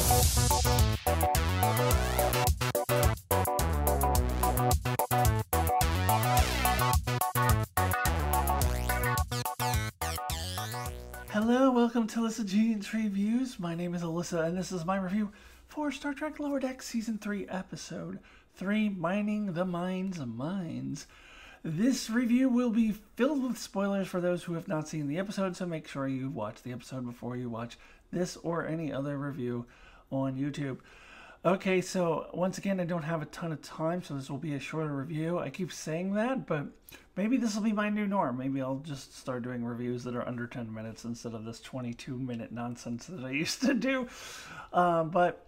Hello, welcome to Alyssa Jean's Reviews. My name is Alyssa, and this is my review for Star Trek Lower Decks Season 3, Episode 3, Mining the Mines of Mines. This review will be filled with spoilers for those who have not seen the episode, so make sure you watch the episode before you watch this or any other review on YouTube. Okay, so once again, I don't have a ton of time, so this will be a shorter review. I keep saying that, but maybe this will be my new norm. Maybe I'll just start doing reviews that are under 10 minutes instead of this 22-minute nonsense that I used to do. But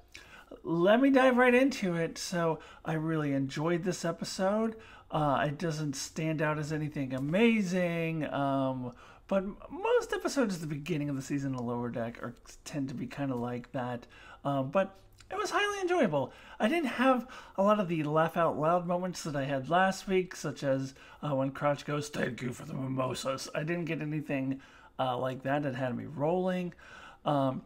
let me dive right into it. So I really enjoyed this episode. It doesn't stand out as anything amazing, but most episodes at the beginning of the season of Lower Deck tend to be kind of like that. But it was highly enjoyable. I didn't have a lot of the laugh out loud moments that I had last week, such as when Crouch goes, "Thank you for the mimosas." I didn't get anything like that. It had me rolling. But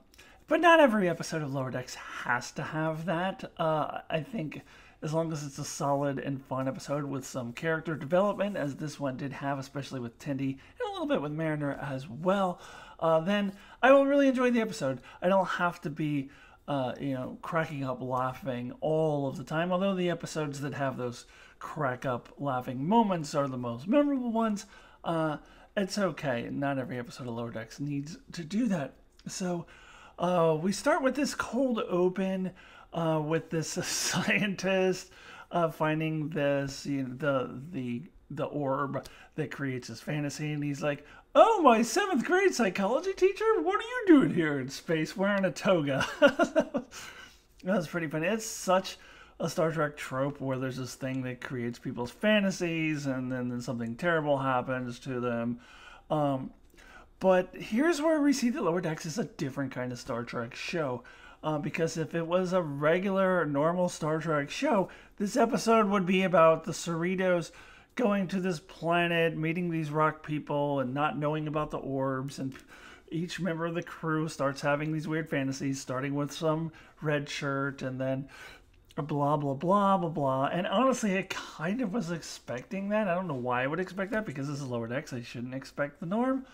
not every episode of Lower Decks has to have that. I think as long as it's a solid and fun episode with some character development, as this one did have, especially with Tindy, and a little bit with Mariner as well, then I will really enjoy the episode. I don't have to be cracking up laughing all of the time, although the episodes that have those crack up laughing moments are the most memorable ones. It's okay. Not every episode of Lower Decks needs to do that. So we start with this cold open with this scientist finding this, the orb that creates his fantasy, and he's like, "Oh, my 7th grade psychology teacher, what are you doing here in space wearing a toga?" That was pretty funny. It's such a Star Trek trope where there's this thing that creates people's fantasies and then something terrible happens to them. But here's where we see that Lower Decks is a different kind of Star Trek show. Because if it was a regular, normal Star Trek show, this episode would be about the Cerritos going to this planet, meeting these rock people, and not knowing about the orbs, and each member of the crew starts having these weird fantasies, starting with some red shirt, and then blah, blah, blah, blah, blah. And honestly, I kind of was expecting that. I don't know why I would expect that, because this is Lower Decks. I shouldn't expect the norm.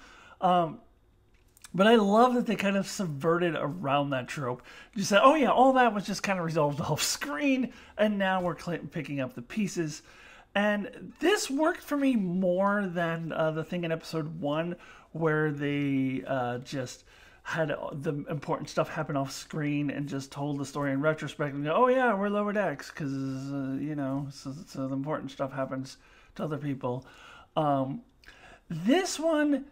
But I love that they kind of subverted around that trope. You said, oh yeah, all that was just kind of resolved off screen, and now we're picking up the pieces. And this worked for me more than the thing in episode 1 where they just had the important stuff happen off screen and just told the story in retrospect and go, oh yeah, we're Lower Decks because, so the important stuff happens to other people. This one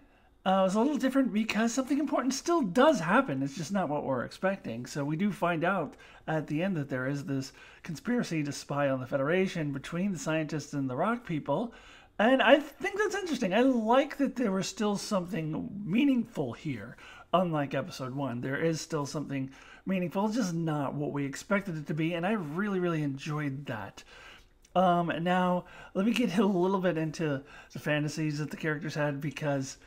was a little different because something important still does happen. It's just not what we're expecting. So we do find out at the end that there is this conspiracy to spy on the Federation between the scientists and the rock people. And I think that's interesting. I like that there was still something meaningful here. Unlike episode 1, there is still something meaningful, just not what we expected it to be. And I really, really enjoyed that. Now, let me get a little bit into the fantasies that the characters had, because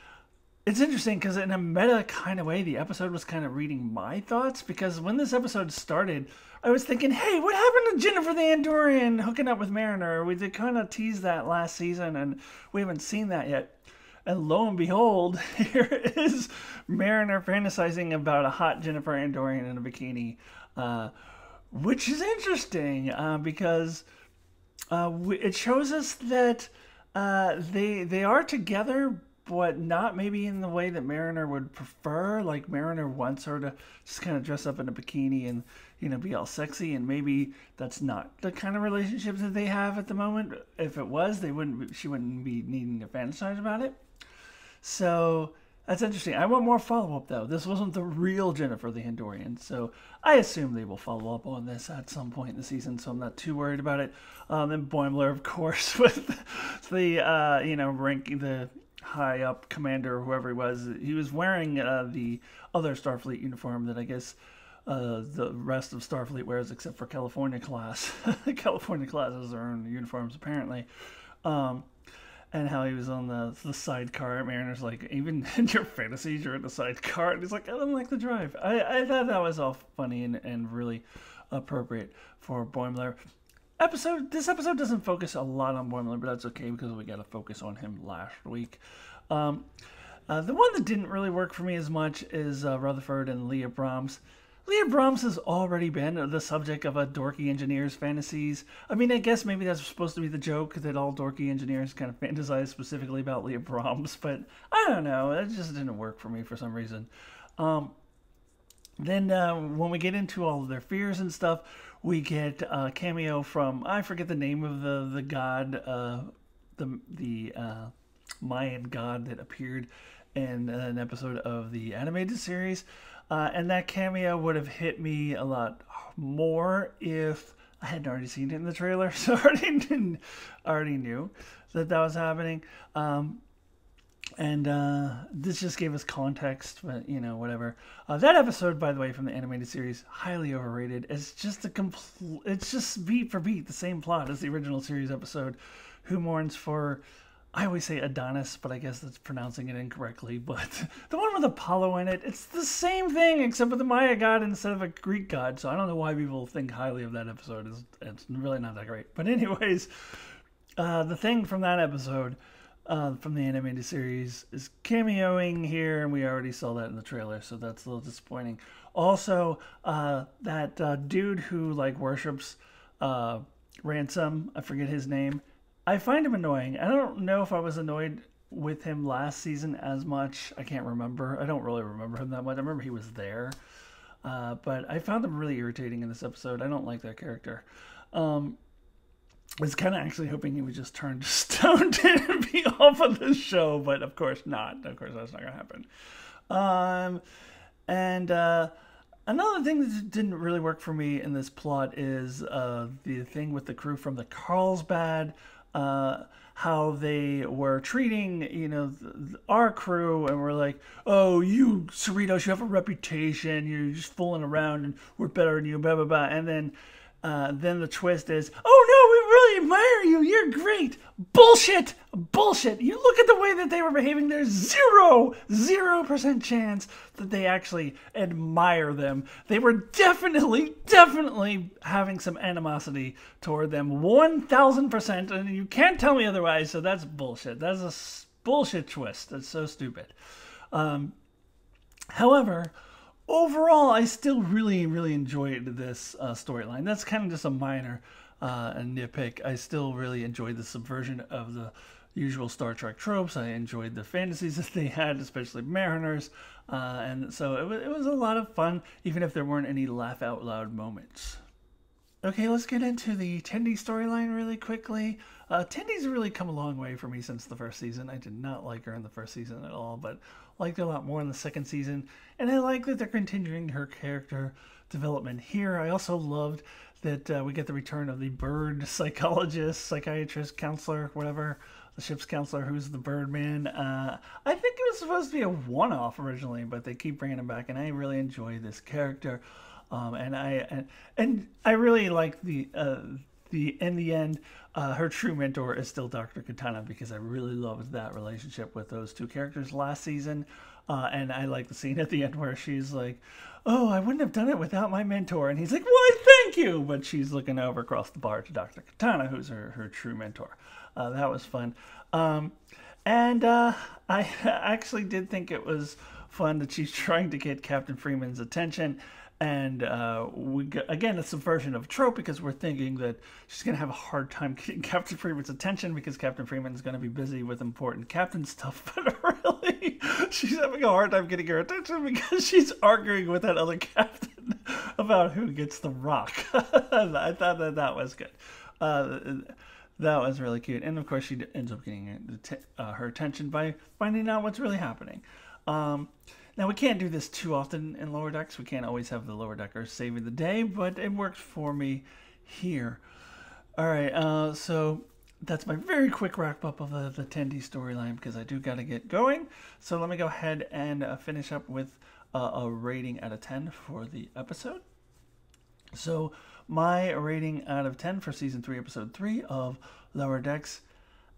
it's interesting, because in a meta kind of way, the episode was kind of reading my thoughts, because when this episode started, I was thinking, hey, what happened to Jennifer the Andorian hooking up with Mariner? We did kind of tease that last season, and we haven't seen that yet. And lo and behold, here is Mariner fantasizing about a hot Jennifer Andorian in a bikini, which is interesting, because it shows us that they are together, but not maybe in the way that Mariner would prefer. Like, Mariner wants her to just kind of dress up in a bikini and, be all sexy, and maybe that's not the kind of relationship that they have at the moment. If it was, she wouldn't be needing to fantasize about it. So that's interesting. I want more follow-up, though. This wasn't the real Jennifer the Andorian, so I assume they will follow up on this at some point in the season, so I'm not too worried about it. And Boimler, of course, with the, ranking the high-up commander, or whoever he was wearing the other Starfleet uniform that I guess the rest of Starfleet wears, except for California class. California class has their own uniforms, apparently. and how he was on the sidecar. Mariner's like, even in your fantasies, you're in the sidecar. And he's like, I don't like the drive. I thought that was all funny and really appropriate for Boimler. This episode doesn't focus a lot on Boimler, but that's okay because we got to focus on him last week. The one that didn't really work for me as much is Rutherford and Leah Brahms. Leah Brahms has already been the subject of a dorky engineer's fantasies. I mean, I guess maybe that's supposed to be the joke, that all dorky engineers kind of fantasize specifically about Leah Brahms, but I don't know. It just didn't work for me for some reason. Then when we get into all of their fears and stuff, we get a cameo from, I forget the name of the god, the Mayan god that appeared in an episode of the animated series. And that cameo would have hit me a lot more if I hadn't already seen it in the trailer. So I already knew that was happening. And this just gave us context, but, you know, whatever. That episode, by the way, from the animated series, highly overrated. It's just it's just beat for beat the same plot as the original series episode. Who mourns for... I always say Adonis, but I guess that's pronouncing it incorrectly. But the one with Apollo in it, it's the same thing, except with a Maya god instead of a Greek god. So I don't know why people think highly of that episode. It's really not that great. But anyways, the thing from that episode, from the animated series, is cameoing here, and we already saw that in the trailer, so that's a little disappointing. Also, that dude who like worships Ransom, I forget his name. I find him annoying. I don't know if I was annoyed with him last season as much. I can't remember. I don't really remember him that much. I remember he was there. But I found him really irritating in this episode. I don't like that character. I was kind of actually hoping he would just turn to stone and be off of the show. But of course not. Of course that's not going to happen. Another thing that didn't really work for me in this plot is the thing with the crew from the Carlsbad. How they were treating, you know, our crew, and we're like, oh, you Cerritos, you have a reputation, you're just fooling around, and we're better than you, blah blah blah. And then the twist is, oh no, we really admire you, you're great. Bullshit. You look at the way that they were behaving. There's 0% chance that they actually admire them. They were definitely having some animosity toward them, 1000%, and you can't tell me otherwise. So that's bullshit. That's a bullshit twist. That's so stupid. However, overall, I still really enjoyed this storyline. That's kind of just a minor nitpick. I still really enjoyed the subversion of the usual Star Trek tropes. I enjoyed the fantasies that they had, especially Mariner's, and so it was a lot of fun, even if there weren't any laugh out loud moments. Okay, let's get into the Tindy storyline really quickly. Tindy's really come a long way for me since the first season. I did not like her in the first season at all, but liked her a lot more in the second season, and I like that they're continuing her character development here. I also loved that we get the return of the bird psychologist, psychiatrist, counselor, whatever, the ship's counselor, who's the Birdman. I think it was supposed to be a one-off originally, but they keep bringing him back, and I really enjoy this character. And I really like in the end, her true mentor is still Dr. Katana, because I really loved that relationship with those two characters last season. And I like the scene at the end where she's like, oh, I wouldn't have done it without my mentor. And he's like, why, thank you. But she's looking over across the bar to Dr. Katana, who's her true mentor. That was fun. I actually did think it was fun that she's trying to get Captain Freeman's attention. And again, it's a version of trope, because we're thinking that she's going to have a hard time getting Captain Freeman's attention because Captain Freeman's going to be busy with important captain stuff. But really, she's having a hard time getting her attention because she's arguing with that other captain about who gets the rock. I thought that was good. That was really cute. And of course, she ends up getting her attention by finding out what's really happening. Now, we can't do this too often in Lower Decks. We can't always have the Lower Deckers saving the day, but it worked for me here. All right, so that's my very quick wrap-up of the Tindy storyline, because I do got to get going. So let me go ahead and finish up with a rating out of 10 for the episode. So my rating out of 10 for Season 3, Episode 3 of Lower Decks,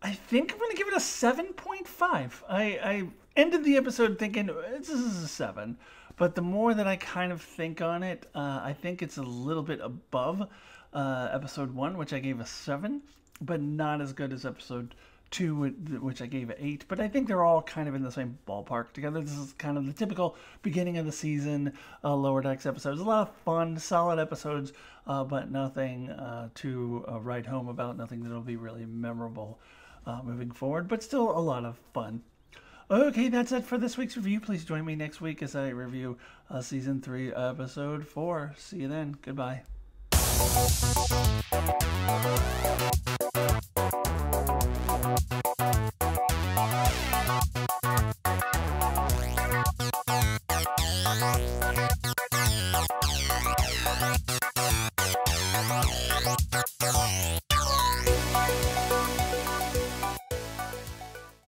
I think I'm going to give it a 7.5. I ended the episode thinking this is a 7, but the more that I kind of think on it, I think it's a little bit above episode 1, which I gave a 7, but not as good as episode 2, which I gave an 8. But I think they're all kind of in the same ballpark together. This is kind of the typical beginning of the season Lower Decks episodes. A lot of fun, solid episodes, but nothing to write home about, nothing that'll be really memorable moving forward, but still a lot of fun. Okay, that's it for this week's review. Please join me next week as I review Season 3, Episode 4. See you then. Goodbye.